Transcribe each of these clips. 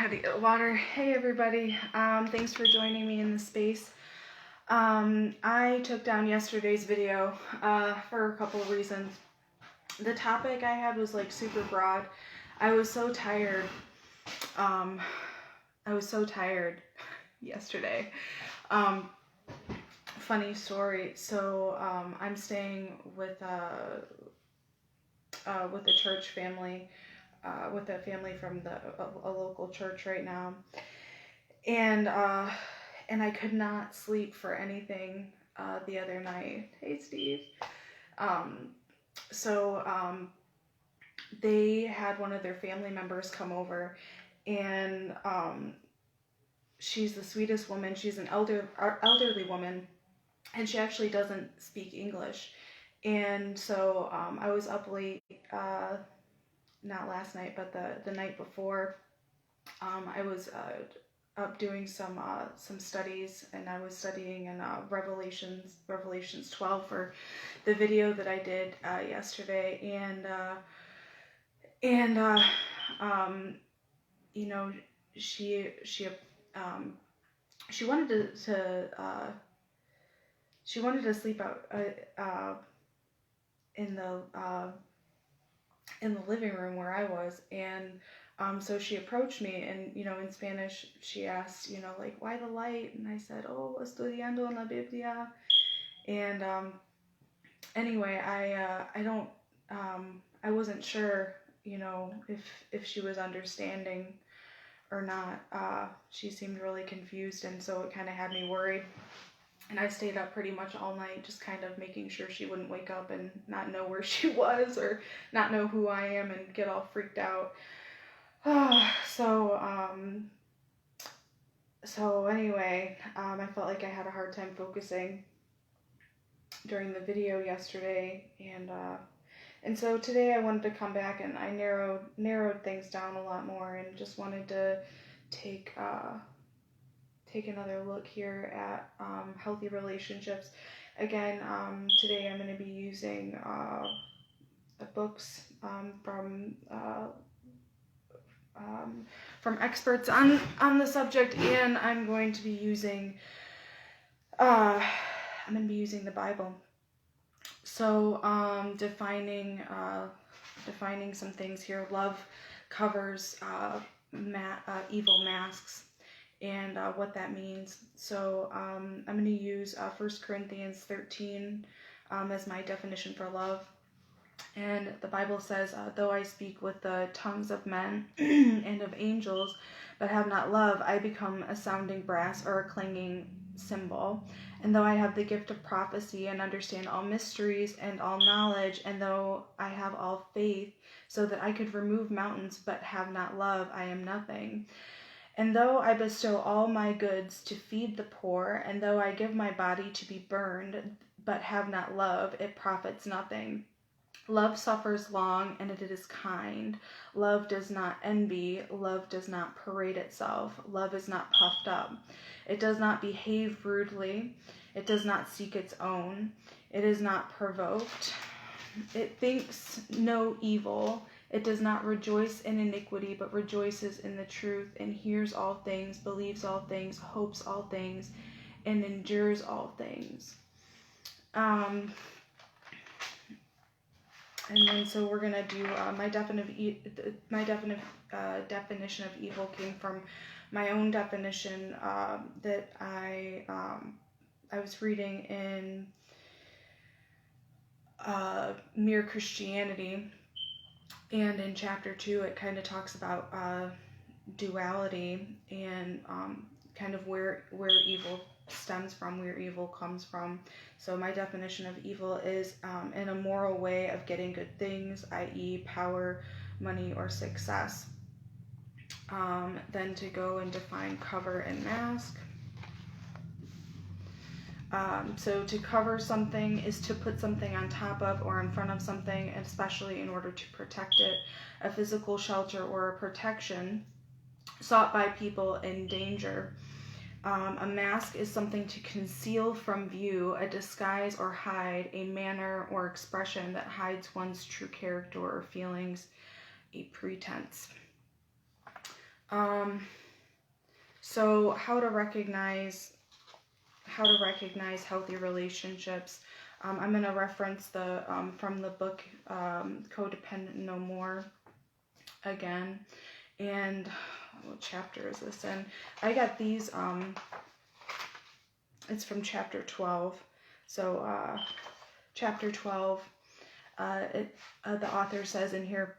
had to get water. Hey everybody, thanks for joining me in the space. I took down yesterday's video for a couple of reasons. The topic I had was like super broad. I was so tired. Yesterday. Funny story. So I'm staying with a church family. With a family from a local church right now, and I could not sleep for anything the other night. Hey Steve. So they had one of their family members come over, and she's the sweetest woman. She's an elderly woman, and she actually doesn't speak English. And so I was up late. Not last night, but the night before, I was up doing some studies, and I was studying in Revelations 12 for the video that I did yesterday, and you know, she wanted to sleep out in the living room where I was, and so she approached me, and in Spanish she asked, like, why the light? And I said, oh, estudiando en la Biblia. And anyway, I wasn't sure, if she was understanding or not. She seemed really confused, and so it kind of had me worried. And I stayed up pretty much all night, just kind of making sure she wouldn't wake up and not know where she was, or not know who I am and get all freaked out. So anyway, I felt like I had a hard time focusing during the video yesterday, and so today I wanted to come back, and I narrowed things down a lot more, and just wanted to take another look here at healthy relationships. Again, today I'm going to be using books from experts on the subject, and I'm going to be using the Bible. So defining some things here. Love covers evil masks, and what that means. So I'm going to use 1 Corinthians 13 as my definition for love. And the Bible says, though I speak with the tongues of men and of angels, but have not love, I become a sounding brass or a clanging cymbal. And though I have the gift of prophecy and understand all mysteries and all knowledge, and though I have all faith so that I could remove mountains, but have not love, I am nothing. And though I bestow all my goods to feed the poor, and though I give my body to be burned, but have not love, it profits nothing. Love suffers long, and it is kind. Love does not envy. Love does not parade itself. Love is not puffed up. It does not behave rudely. It does not seek its own. It is not provoked. It thinks no evil. It does not rejoice in iniquity, but rejoices in the truth, and hears all things, believes all things, hopes all things, and endures all things. And then so we're gonna do my definition of evil came from my own definition that I was reading in Mere Christianity, and in chapter 2 it kind of talks about duality, and kind of where evil stems from, where evil comes from. So my definition of evil is an immoral way of getting good things, i.e. power, money, or success. Then to go and define cover and mask. So to cover something is to put something on top of or in front of something, especially in order to protect it. A physical shelter or a protection sought by people in danger. A mask is something to conceal from view, a disguise or hide, a manner or expression that hides one's true character or feelings, a pretense. So how to recognize healthy relationships. I'm going to reference the from the book Codependent No More again. And what chapter is this in? I got these, it's from chapter 12. So chapter 12, the author says in here,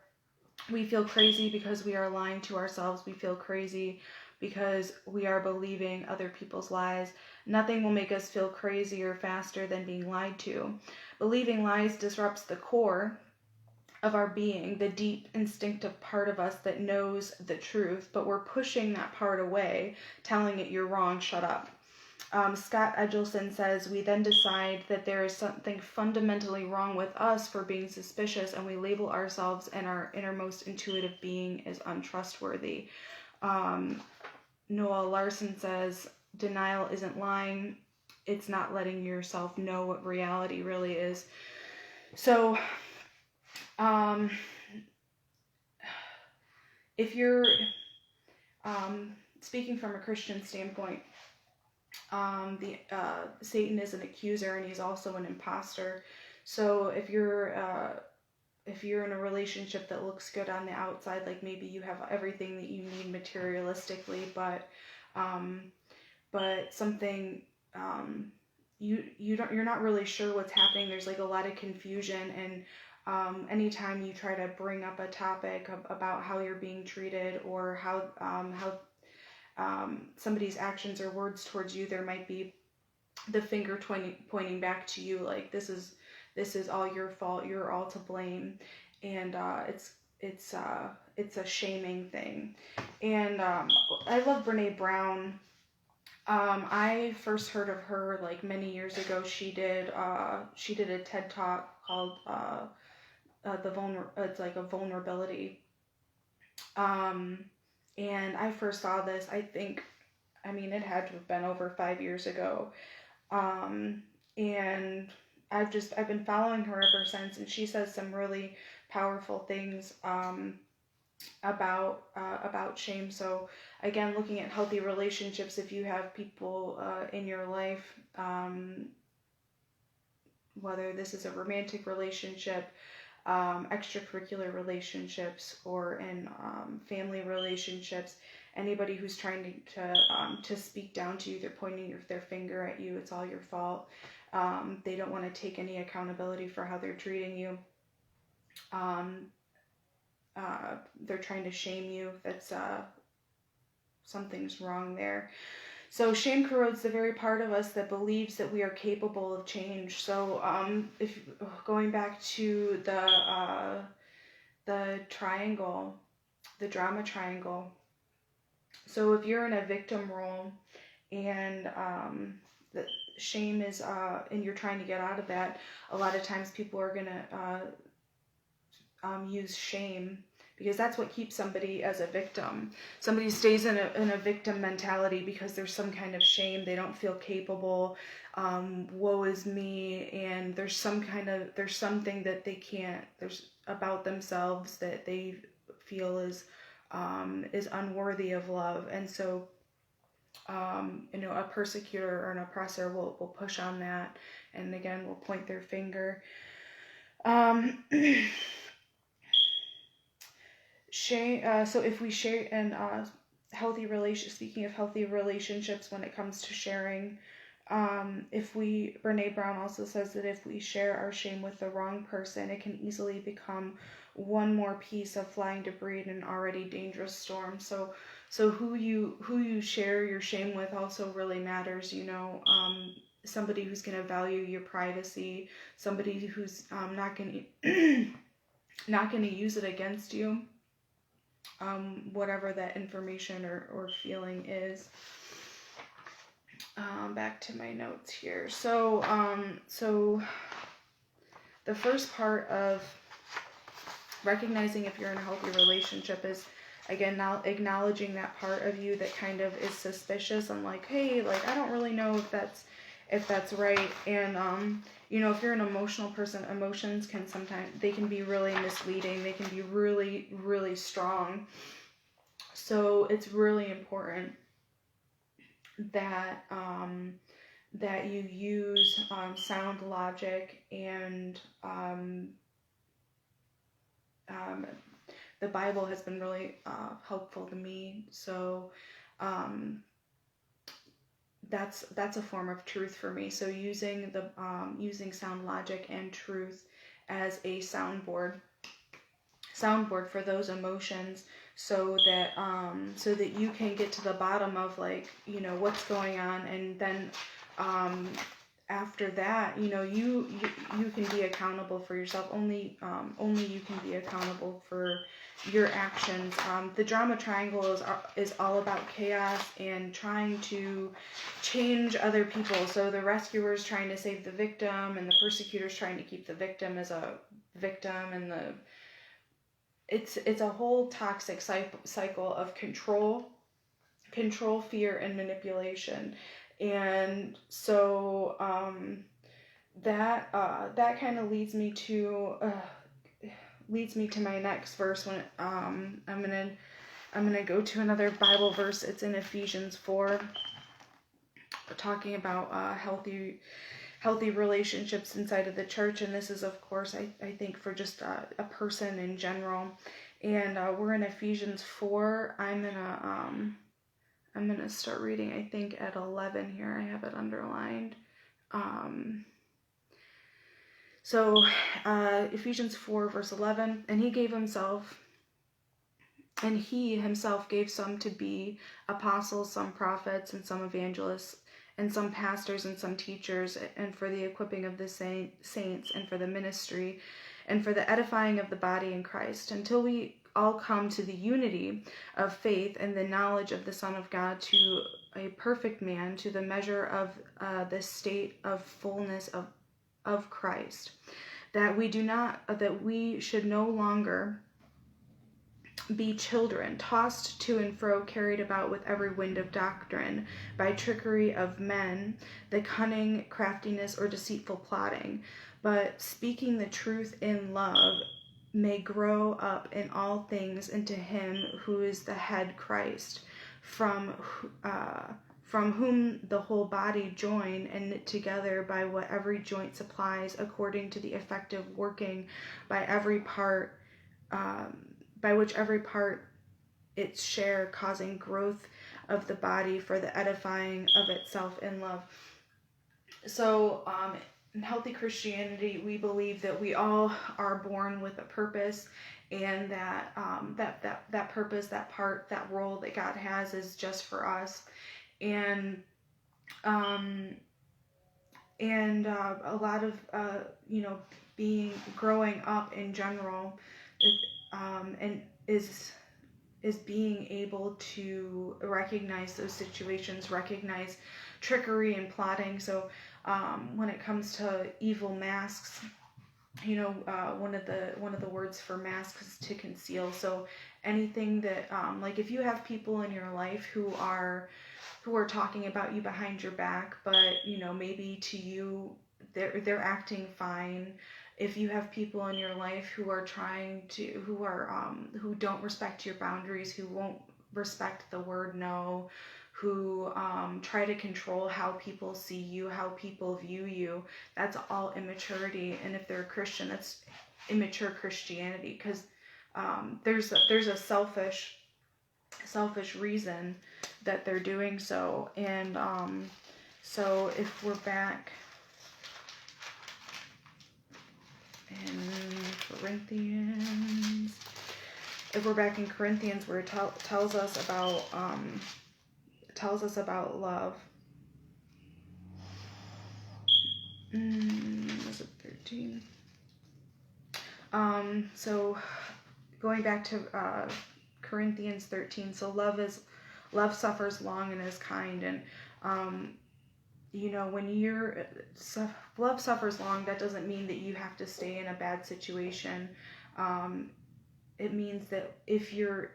we feel crazy because we are lying to ourselves. We feel crazy because we are believing other people's lies. Nothing will make us feel crazier faster than being lied to. Believing lies disrupts the core of our being, the deep instinctive part of us that knows the truth, but we're pushing that part away, telling it you're wrong, shut up. Scott Egelson says, we then decide that there is something fundamentally wrong with us for being suspicious, and we label ourselves and our innermost intuitive being as untrustworthy. Noah Larson says, denial isn't lying, it's not letting yourself know what reality really is. So, if you're speaking from a Christian standpoint, Satan is an accuser and he's also an imposter. So if you're in a relationship that looks good on the outside, like maybe you have everything that you need materialistically, but something you're not really sure what's happening. There's like a lot of confusion, and anytime you try to bring up a topic about how you're being treated or how somebody's actions or words towards you, there might be the finger pointing back to you, like this is all your fault, you're all to blame, and it's a shaming thing. And I love Brene Brown. I first heard of her like many years ago. She did a TED Talk called it's like a vulnerability. And I first saw this, it had to have been over 5 years ago. And I've been following her ever since, and she says some really powerful things about shame. So again, looking at healthy relationships, if you have people in your life, whether this is a romantic relationship, extracurricular relationships, or in family relationships, anybody who's trying to speak down to you, they're pointing their finger at you, it's all your fault. They don't want to take any accountability for how they're treating you. They're trying to shame you. That's something's wrong there. So shame corrodes the very part of us that believes that we are capable of change. So if going back to the triangle, the drama triangle. So if you're in a victim role and the shame is and you're trying to get out of that, a lot of times people are gonna use shame, because that's what keeps somebody as a victim. Somebody stays in a victim mentality because there's some kind of shame. They don't feel capable. Woe is me. And there's something that they can't, there's about themselves that they feel is unworthy of love. And so, a persecutor or an oppressor will push on that. And again, will point their finger. Shame. So if we share in healthy relations, speaking of healthy relationships, when it comes to sharing, Brene Brown also says that if we share our shame with the wrong person, it can easily become one more piece of flying debris in an already dangerous storm. So who you share your shame with also really matters. Somebody who's going to value your privacy, somebody who's not going to use it against you. Whatever that information or feeling is. Back to my notes here. So the first part of recognizing if you're in a healthy relationship is, again, now acknowledging that part of you that kind of is suspicious and like, hey, like, I don't really know if that's right. And if you're an emotional person, emotions they can be really misleading. They can be really, really strong. So it's really important that that you use sound logic, and the Bible has been really helpful to me. So that's a form of truth for me. So using sound logic and truth as a soundboard for those emotions, so that you can get to the bottom of, like, what's going on. And then after that, you can be accountable for yourself. Only you can be accountable for your actions. The drama triangle is all about chaos and trying to change other people. So the rescuer's trying to save the victim, and the persecutor's trying to keep the victim as a victim, and it's a whole toxic cycle of control, fear, and manipulation. And so that kind of leads me to my next verse. When I'm gonna go to another Bible verse. It's in Ephesians 4, talking about healthy relationships inside of the church. And this is, of course, I think for just a person in general. And we're in Ephesians 4. I'm gonna start reading, I think, at 11 here. I have it underlined. So Ephesians 4 verse 11, and he himself gave some to be apostles, some prophets, and some evangelists, and some pastors, and some teachers, and for the equipping of the saints, and for the ministry, and for the edifying of the body in Christ, until we all come to the unity of faith and the knowledge of the Son of God, to a perfect man, to the measure of the state of fullness of Christ, that we should no longer be children, tossed to and fro, carried about with every wind of doctrine, by trickery of men, the cunning craftiness or deceitful plotting, but speaking the truth in love, may grow up in all things into him who is the head, Christ, from whom the whole body, joined and knit together by what every joint supplies, according to the effective working by which every part its share, causing growth of the body for the edifying of itself in love. So in healthy Christianity, we believe that we all are born with a purpose, and that that purpose, that role that God has is just for us. And a lot of growing up in general, and is being able to recognize those situations, recognize trickery and plotting. So when it comes to evil masks, one of the words for mask is to conceal. So anything that like, if you have people in your life who are talking about you behind your back, but maybe to you they're acting fine. If you have people in your life who don't respect your boundaries, who won't respect the word no, who try to control how people see you, how people view you, that's all immaturity. And if they're a Christian, that's immature Christianity, because there's a selfish reason that they're doing so. And so if we're back in Corinthians, where it tells us about love. Was it 13? So going back to Corinthians 13. So love suffers long and is kind. And when love suffers long, that doesn't mean that you have to stay in a bad situation. It means that if you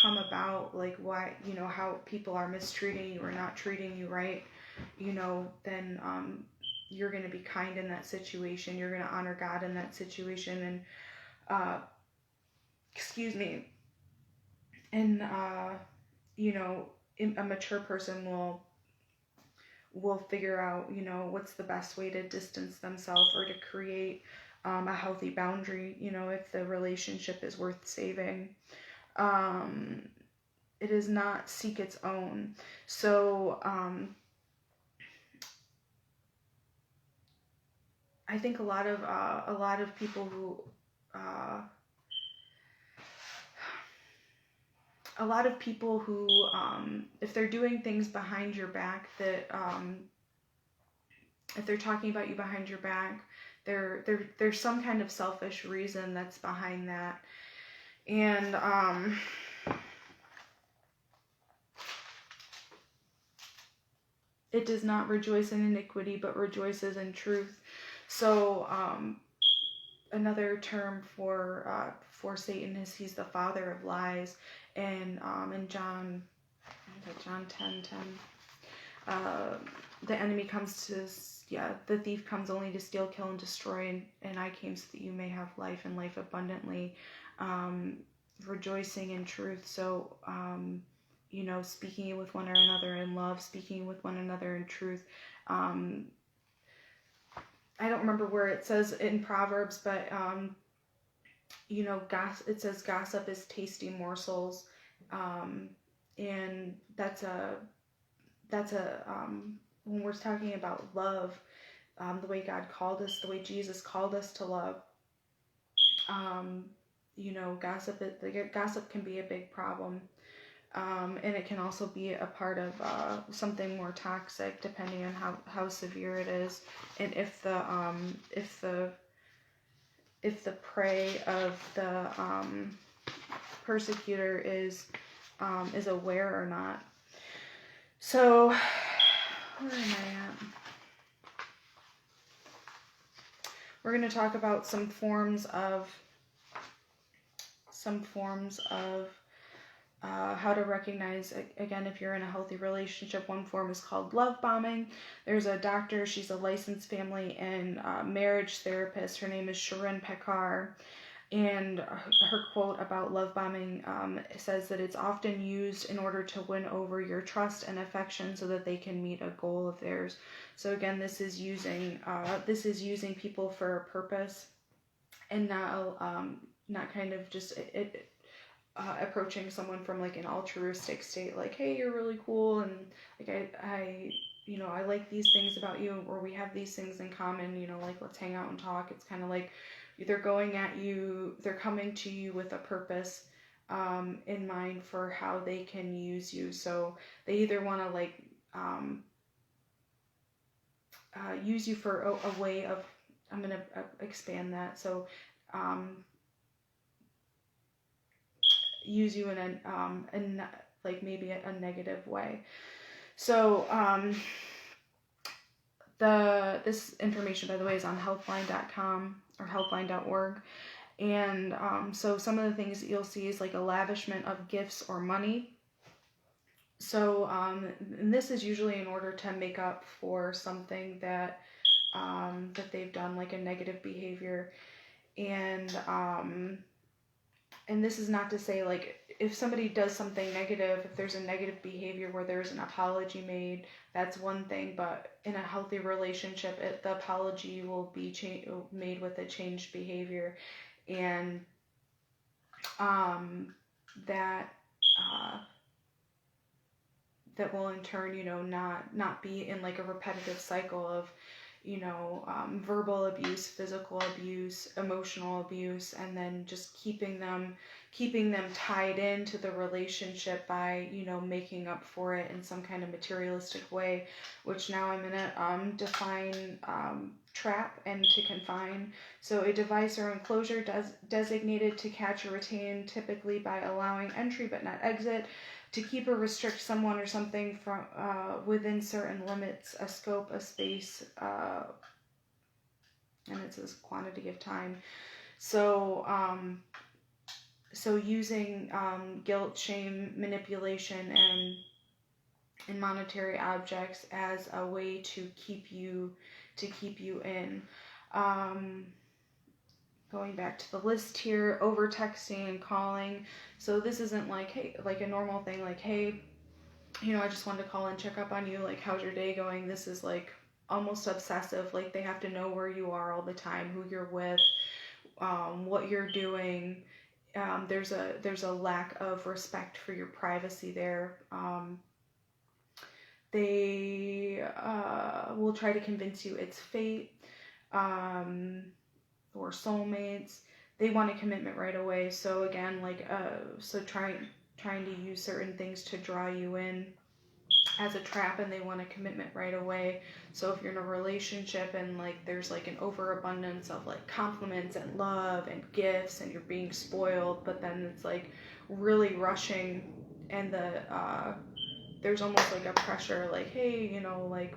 come about, like, why, how people are mistreating you or not treating you right, then you're going to be kind in that situation. You're going to honor God in that situation. And And a mature person will figure out, what's the best way to distance themselves or to create a healthy boundary, if the relationship is worth saving. It is not seek its own. So I think a lot of people who if they're doing things behind your back, that if they're talking about you behind your back, there's some kind of selfish reason that's behind that. And it does not rejoice in iniquity, but rejoices in truth. So another term for Satan is he's the father of lies. And in John 10:10, the enemy comes to, the thief comes only to steal, kill, and destroy, and I came so that you may have life and life abundantly. Rejoicing in truth. So speaking with one another in love, speaking with one another in truth. I don't remember where it says in Proverbs, but it says gossip is tasty morsels, and that's a when we're talking about love, the way God called us, the way Jesus called us to love. Gossip can be a big problem. And it can also be a part of something more toxic, depending on how severe it is, and if the prey of the persecutor is aware or not. So where am I at? We're going to talk about some forms of how to recognize, again, if you're in a healthy relationship. One form is called love bombing. There's a doctor, she's a licensed family and marriage therapist. Her name is Sharon Pekar. And her quote about love bombing says that it's often used in order to win over your trust and affection so that they can meet a goal of theirs. So again, this is using people for a purpose, and not kind of just approaching someone from like an altruistic state, like, hey, you're really cool, and like I like these things about you, or we have these things in common, like let's hang out and talk. It's kind of like they're coming to you with a purpose in mind for how they can use you. So they either want to like use you for a way of, I'm going to expand that. So use you in a like maybe a negative way. So this information, by the way, is on healthline.com or healthline.org. And so some of the things that you'll see is like a lavishment of gifts or money. So and this is usually in order to make up for something that they've done, like a negative behavior. And this is not to say, like, if somebody does something negative, if there's a negative behavior where there's an apology made, that's one thing. But in a healthy relationship, the apology will be made with a changed behavior. And that will in turn, not be in like a repetitive cycle of, verbal abuse, physical abuse, emotional abuse, and then just keeping them tied into the relationship by, making up for it in some kind of materialistic way, which now I'm going to define trap and to confine. So a device or enclosure designated to catch or retain, typically by allowing entry but not exit, to keep or restrict someone or something from within certain limits, a scope, a space, and it says quantity of time. So using guilt, shame, manipulation, and monetary objects as a way to keep you in. going back to the list here, over texting and calling. So this isn't like, hey, like a normal thing, like, hey, I just wanted to call and check up on you, like, how's your day going? This is like almost obsessive, like they have to know where you are all the time, who you're with, what you're doing. There's a lack of respect for your privacy there. They will try to convince you it's fate, or soulmates. They want a commitment right away. So again, like trying to use certain things to draw you in as a trap, and they want a commitment right away. So if you're in a relationship and like there's like an overabundance of like compliments and love and gifts and you're being spoiled, but then it's like really rushing, and there's almost like a pressure, like, hey, like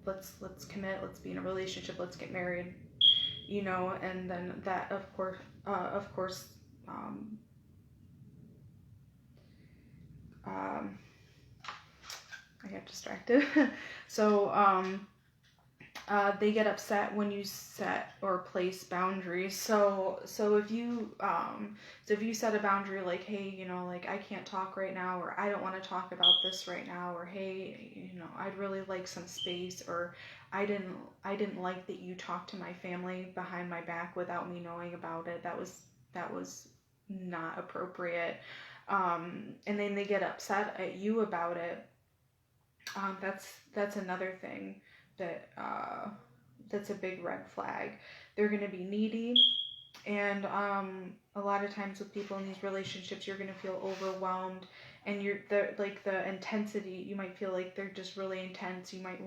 let's commit, let's be in a relationship, let's get married, and then that of course I got distracted. So they get upset when you set or place boundaries. So if you set a boundary, like, hey, like, I can't talk right now, or I don't want to talk about this right now, or hey, I'd really like some space, or I didn't like that you talked to my family behind my back without me knowing about it. That was not appropriate. And then they get upset at you about it. That's another thing that's a big red flag. They're going to be needy, and a lot of times with people in these relationships, you're going to feel overwhelmed, and the intensity, you might feel like they're just really intense. You might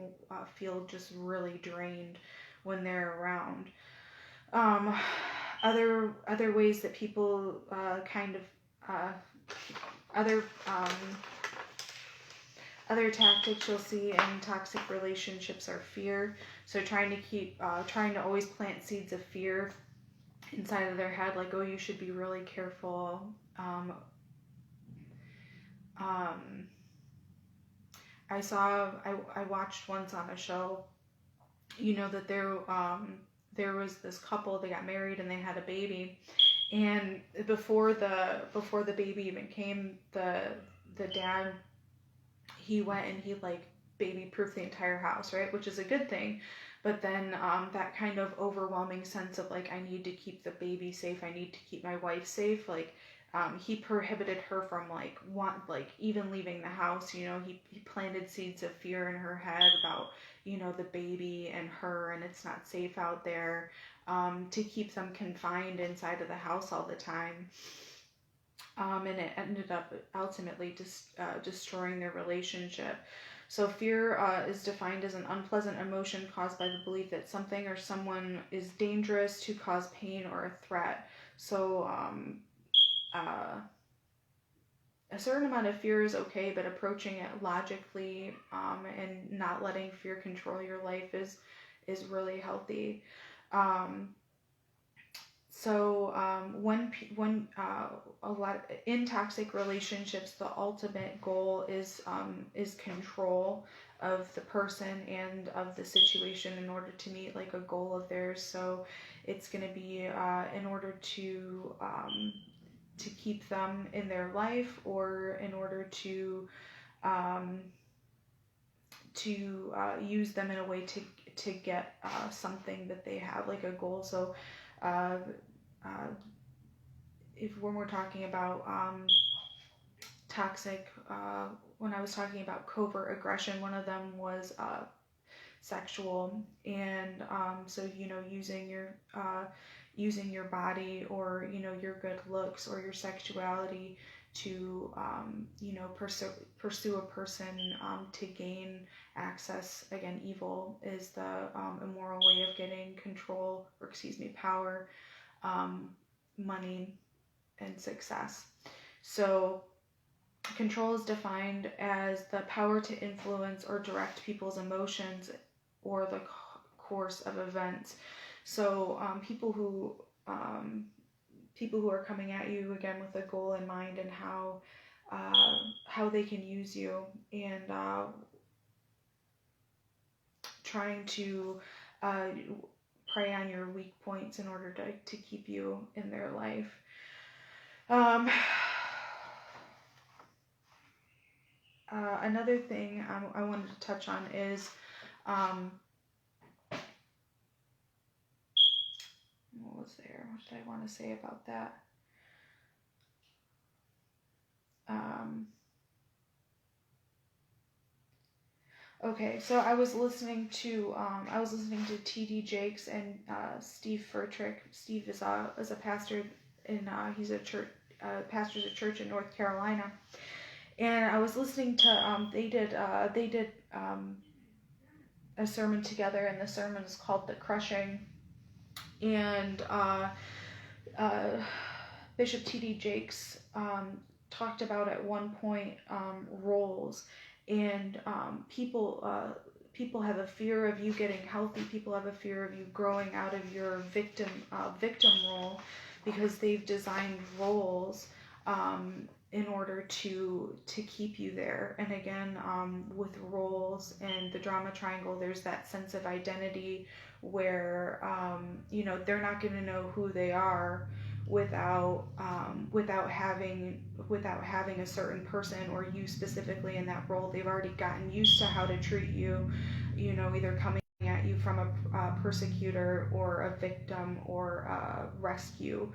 feel just really drained when they're around. Other ways that people other tactics you'll see in toxic relationships are fear. So trying to always plant seeds of fear inside of their head, like, oh, you should be really careful. I watched once on a show, that there was this couple, they got married and they had a baby, and before the baby even came, the dad, he went and he like baby proofed the entire house, right? Which is a good thing. But then that kind of overwhelming sense of like, I need to keep the baby safe, I need to keep my wife safe, like he prohibited her from even leaving the house. He planted seeds of fear in her head about the baby and her, and it's not safe out there, to keep them confined inside of the house all the time. And it ended up ultimately destroying their relationship. So fear is defined as an unpleasant emotion caused by the belief that something or someone is dangerous, to cause pain, or a threat. So a certain amount of fear is okay, but approaching it logically, and not letting fear control your life is really healthy. When a lot in toxic relationships, the ultimate goal is control of the person and of the situation in order to meet like a goal of theirs. So it's going to be in order to keep them in their life, or in order to use them in a way to get something that they have, like a goal. So when we're talking about toxic, when I was talking about covert aggression, one of them was sexual, and so using your body, or your good looks, or your sexuality to pursue a person to gain access. Again, evil is the immoral way of getting control, or power, money, and success. So control is defined as the power to influence or direct people's emotions or the course of events. So people who are coming at you again with a goal in mind, and how they can use you, and trying to prey on your weak points in order to keep you in their life. Another thing I wanted to touch on is what was there? What did I want to say about that? Okay, so I was listening to T.D. Jakes and Steve Furtrick. Steve is a pastor in he's a church pastors a church in North Carolina, and I was listening to they did a sermon together, and the sermon is called The Crushing, and Bishop T.D. Jakes talked about at one point roles, and people have a fear of you getting healthy. People have a fear of you growing out of your victim role, because they've designed roles in order to keep you there. And again, with roles and the drama triangle, there's that sense of identity where they're not going to know who they are without having a certain person or you specifically in that role. They've already gotten used to how to treat you, either coming at you from a persecutor or a victim or a rescue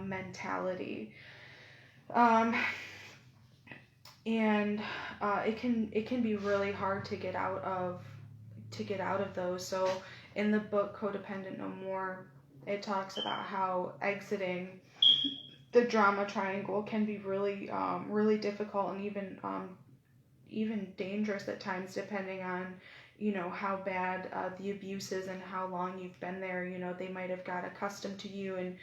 mentality. And it can be really hard to get out of those. So in the book Codependent No More, it talks about how exiting the drama triangle can be really difficult and even dangerous at times, depending on how bad the abuse is and how long you've been there. They might have got accustomed to you, and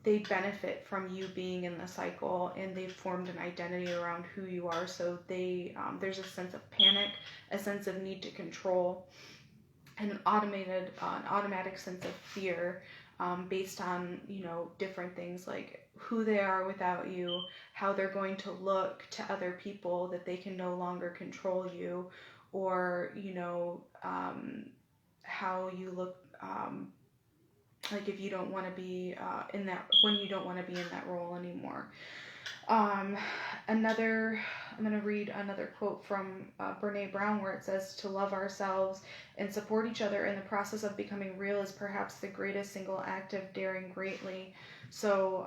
they benefit from you being in the cycle, and they've formed an identity around who you are. So there's a sense of panic, a sense of need to control, and an automatic sense of fear based on different things like who they are without you, how they're going to look to other people, that they can no longer control you, or how you look. Like if you don't want to be when you don't want to be in that role anymore. I'm going to read another quote from Brene Brown, where it says, "To love ourselves and support each other in the process of becoming real is perhaps the greatest single act of daring greatly." So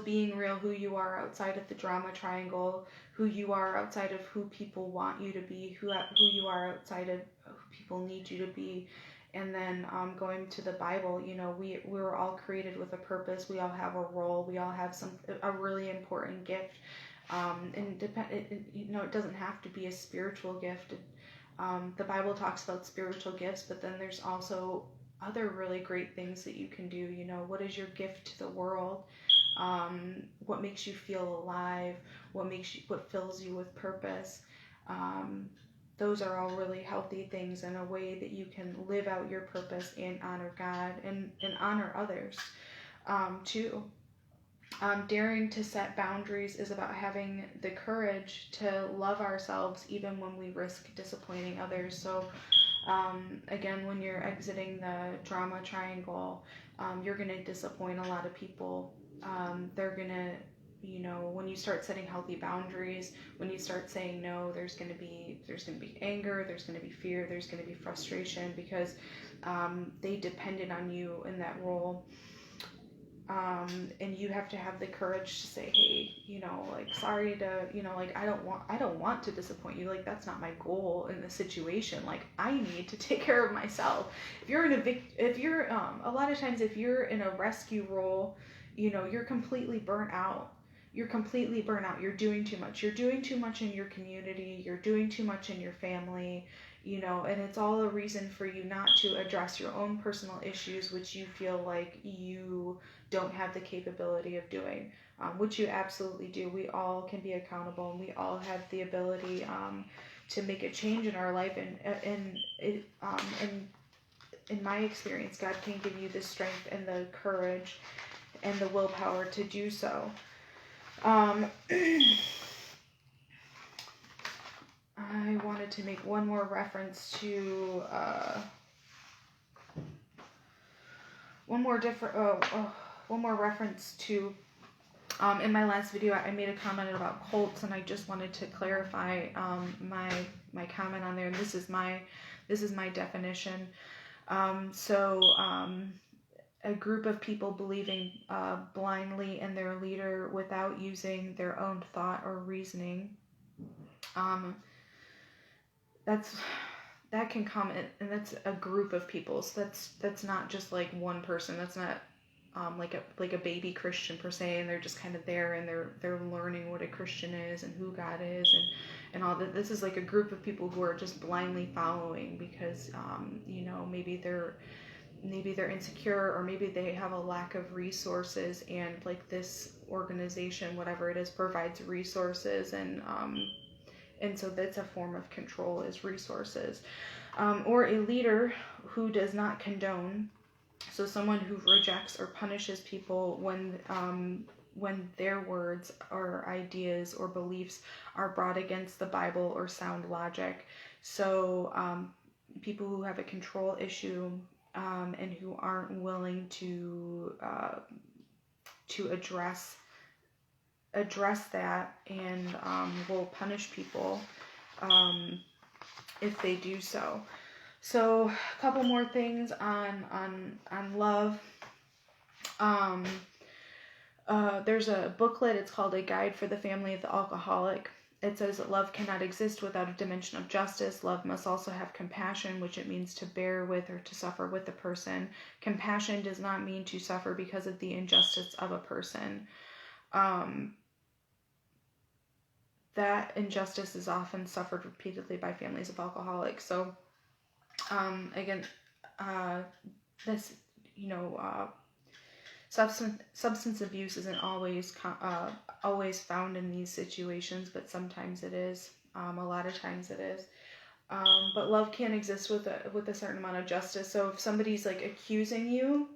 being real, who you are outside of the drama triangle, who you are outside of who people want you to be, who you are outside of who people need you to be. And then going to the Bible, we were all created with a purpose. We all have a role. We all have a really important gift. And it doesn't have to be a spiritual gift. The Bible talks about spiritual gifts, but then there's also other really great things that you can do. What is your gift to the world? What makes you feel alive? What fills you with purpose? Those are all really healthy things, and a way that you can live out your purpose and honor God and honor others too. Daring to set boundaries is about having the courage to love ourselves even when we risk disappointing others. So again, when you're exiting the drama triangle, you're going to disappoint a lot of people. They're going to, when you start setting healthy boundaries, when you start saying no, there's going to be anger, there's going to be fear, there's going to be frustration, because they depended on you in that role. And you have to have the courage to say, hey, sorry to, I don't want to disappoint you. Like, that's not my goal in this situation. Like, I need to take care of myself. If you're a lot of times, if you're in a rescue role, you're completely burnt out. You're doing too much. You're doing too much in your community. You're doing too much in your family, and it's all a reason for you not to address your own personal issues, which you feel like you don't have the capability of doing, which you absolutely do. We all can be accountable, and we all have the ability to make a change in our life. And in my experience, God can give you the strength and the courage and the willpower to do so. I wanted to make one more reference to one more reference to in my last video I made a comment about cults, and I just wanted to clarify my comment on there. And this is my definition. A group of people believing blindly in their leader without using their own thought or reasoning. That can come, and that's a group of people. So that's not just like one person. That's not like a baby Christian per se, and they're just kind of there and they're learning what a Christian is and who God is and all that. This is like a group of people who are just blindly following because maybe they're insecure, or maybe they have a lack of resources, and like this organization, whatever it is, provides resources, and so that's a form of control, is resources. Or a leader who does not condone, so someone who rejects or punishes people when their words or ideas or beliefs are brought against the Bible or sound logic. So people who have a control issue and who aren't willing to address that, and will punish people if they do so. So a couple more things on love. There's a booklet. It's called A Guide for the Family of the Alcoholic. It says that love cannot exist without a dimension of justice. Love must also have compassion, which it means to bear with or to suffer with the person. Compassion does not mean to suffer because of the injustice of a person. That injustice is often suffered repeatedly by families of alcoholics. So, again, this, substance abuse isn't always found in these situations, but sometimes it is. A lot of times it is. But love can't exist with a certain amount of justice. So if somebody's like accusing you,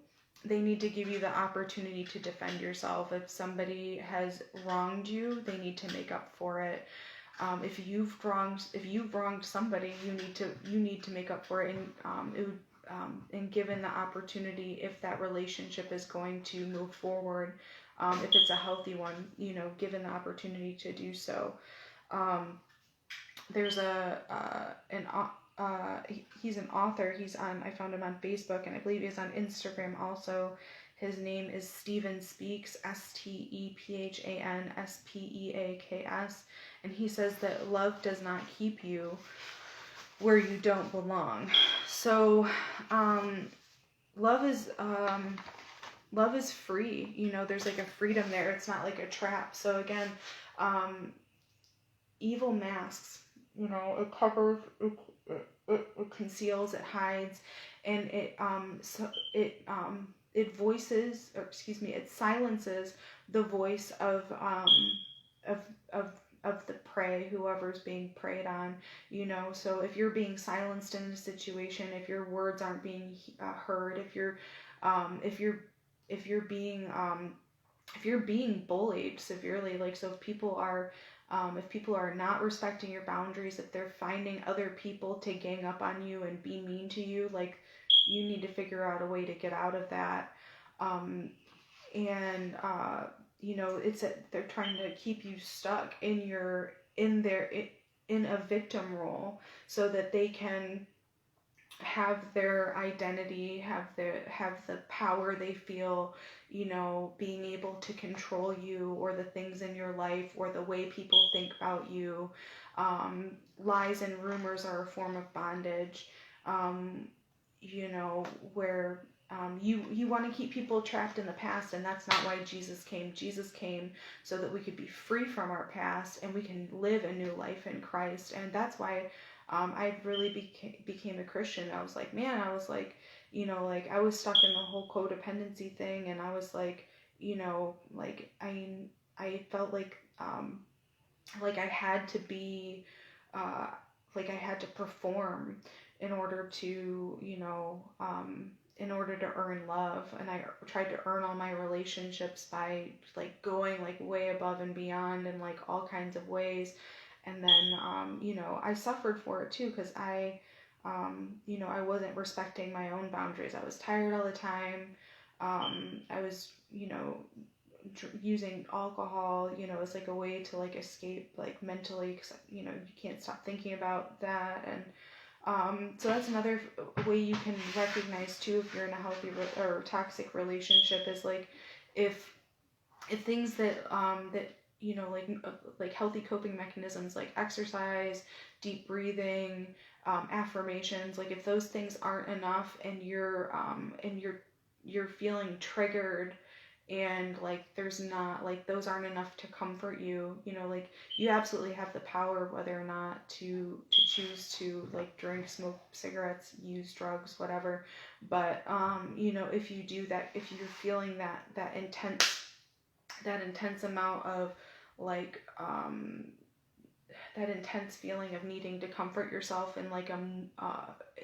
they need to give you the opportunity to defend yourself. If somebody has wronged you, they need to make up for it. If you've wronged somebody, you need to make up for it, and given the opportunity, if that relationship is going to move forward, if it's a healthy one, given the opportunity to do so. There's he's an author. I found him on Facebook, and I believe he's on Instagram also. His name is Stephen Speaks, StephanSpeaks, and he says that love does not keep you where you don't belong. So, love is free. There's like a freedom there. It's not like a trap. So again, evil masks. It covers, it conceals, it hides, and it silences the voice of the prey, whoever's being preyed on. So if you're being silenced in a situation, if your words aren't being heard, if you're being bullied severely, like, so if people are not respecting your boundaries, if they're finding other people to gang up on you and be mean to you, like, you need to figure out a way to get out of that. They're trying to keep you stuck in a victim role, so that they can have their identity, have the power they feel, being able to control you, or the things in your life, or the way people think about you. Lies and rumors are a form of bondage, where you want to keep people trapped in the past, and that's not why Jesus came. Jesus came so that we could be free from our past, and we can live a new life in Christ. And that's why I really became a Christian. I was like, I was stuck in the whole codependency thing, and I was like, I felt like I had to be, I had to perform in order to, in order to earn love. And I tried to earn all my relationships by like going like way above and beyond in like all kinds of ways. And then, I suffered for it too, because I wasn't respecting my own boundaries. I was tired all the time. I was, using alcohol, as like a way to like escape like mentally, because, you can't stop thinking about that. And so that's another way you can recognize too if you're in a healthy or toxic relationship, is like if things that like healthy coping mechanisms like exercise, deep breathing, affirmations, like if those things aren't enough, and you're feeling triggered, and like there's not, like those aren't enough to comfort you, like you absolutely have the power whether or not to choose to like drink, smoke cigarettes, use drugs, whatever. But if you do that, if you're feeling that intense amount of like that intense feeling of needing to comfort yourself in like in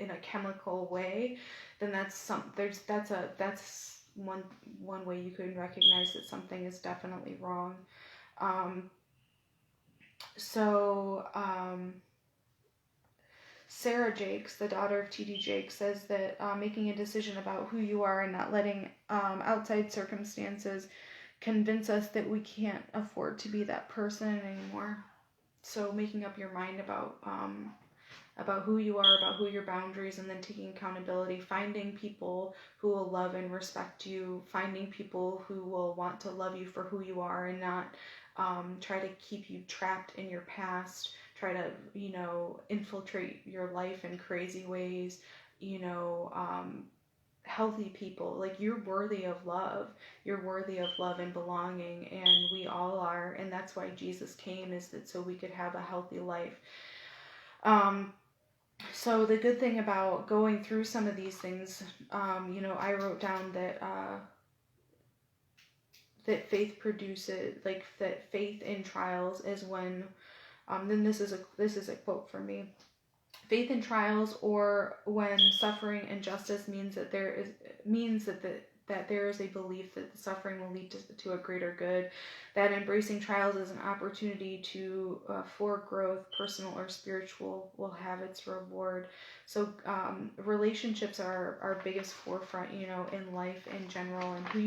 a chemical way, then that's one way you can recognize that something is definitely wrong. So Sarah Jakes, the daughter of T.D. Jakes, says that making a decision about who you are and not letting outside circumstances convince us that we can't afford to be that person anymore. So making up your mind about who you are, about who your boundaries, and then taking accountability, finding people who will love and respect you, finding people who will want to love you for who you are and not try to keep you trapped in your past, try to, infiltrate your life in crazy ways, healthy people. Like, you're worthy of love. You're worthy of love and belonging, and we all are, and that's why Jesus came, is that so we could have a healthy life. So the good thing about going through some of these things, I wrote down that that faith produces, like, that faith in trials is when, then this is a quote from me. Faith in trials, or when suffering and justice means that there is a belief that the suffering will lead to a greater good, that embracing trials as an opportunity to for growth, personal or spiritual, will have its reward. So relationships are our biggest forefront, in life in general, and who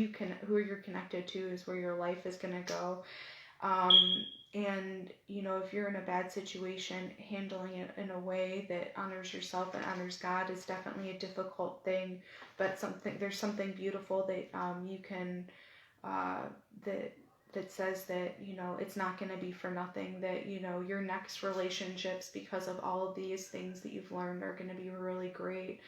you're connected to is where your life is going to go. And if you're in a bad situation, handling it in a way that honors yourself and honors God is definitely a difficult thing, but there's something beautiful that you can that says that it's not going to be for nothing, that your next relationships, because of all of these things that you've learned, are going to be really great.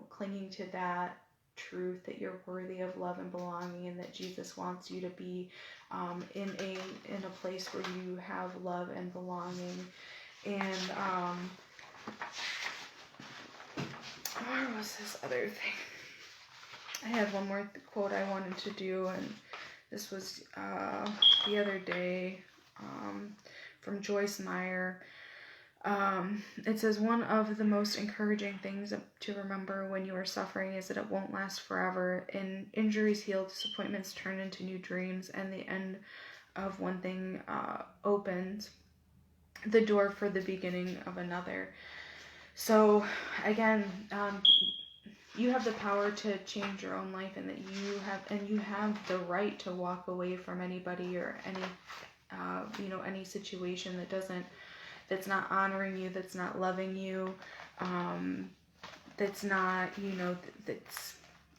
Clinging to that truth, that you're worthy of love and belonging, and that Jesus wants you to be in a place where you have love and belonging. And where was this other thing? I had one more quote I wanted to do, and this was the other day from Joyce Meyer. It says, one of the most encouraging things to remember when you are suffering is that it won't last forever. And injuries heal, disappointments turn into new dreams, and the end of one thing opens the door for the beginning of another. So again, you have the power to change your own life, and that you have the right to walk away from anybody or any situation that's not honoring you, that's not loving you, that's not,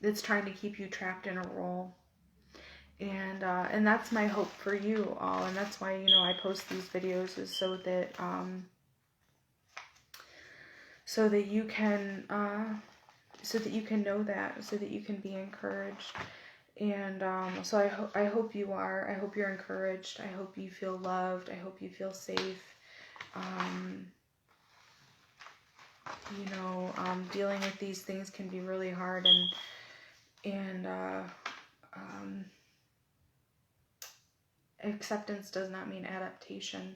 that's trying to keep you trapped in a role. And that's my hope for you all, and that's why I post these videos, is so that you can know that, so that you can be encouraged. And so I hope you are. I hope you're encouraged. I hope you feel loved. I hope you feel safe. Dealing with these things can be really hard, and acceptance does not mean adaptation.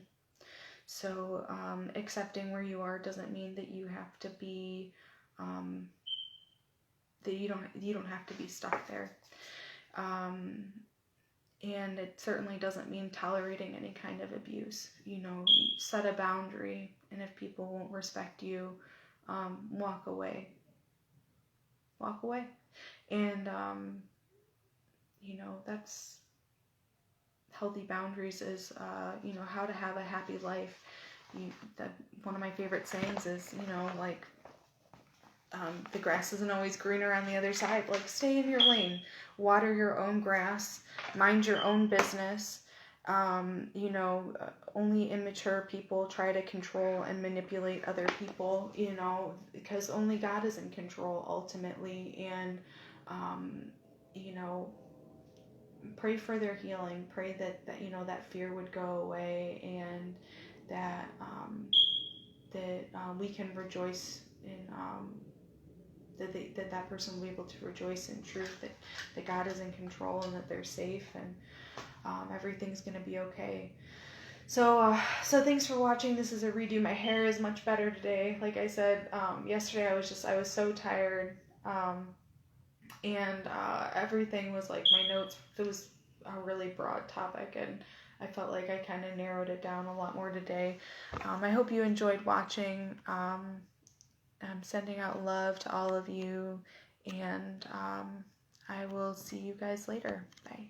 So accepting where you are doesn't mean that you have to be that you don't have to be stuck there. And it certainly doesn't mean tolerating any kind of abuse. You know, set a boundary, and if people won't respect you, walk away. Walk away. And, you know, that's healthy boundaries is, you know, how to have a happy life. One of my favorite sayings is, you know, like, the grass isn't always greener on the other side. Like, stay in your lane, water your own grass, mind your own business. You know, only immature people try to control and manipulate other people, you know, because only God is in control ultimately. And, you know, pray for their healing. Pray that you know, that fear would go away, and that, we can rejoice in, that person will be able to rejoice in truth, that God is in control, and that they're safe, and everything's going to be okay. So thanks for watching. This is a redo. My hair is much better today. Like I said, yesterday I was so tired, and everything was like, my notes, it was a really broad topic, and I felt like I kind of narrowed it down a lot more today. I hope you enjoyed watching. I'm sending out love to all of you, and I will see you guys later. Bye.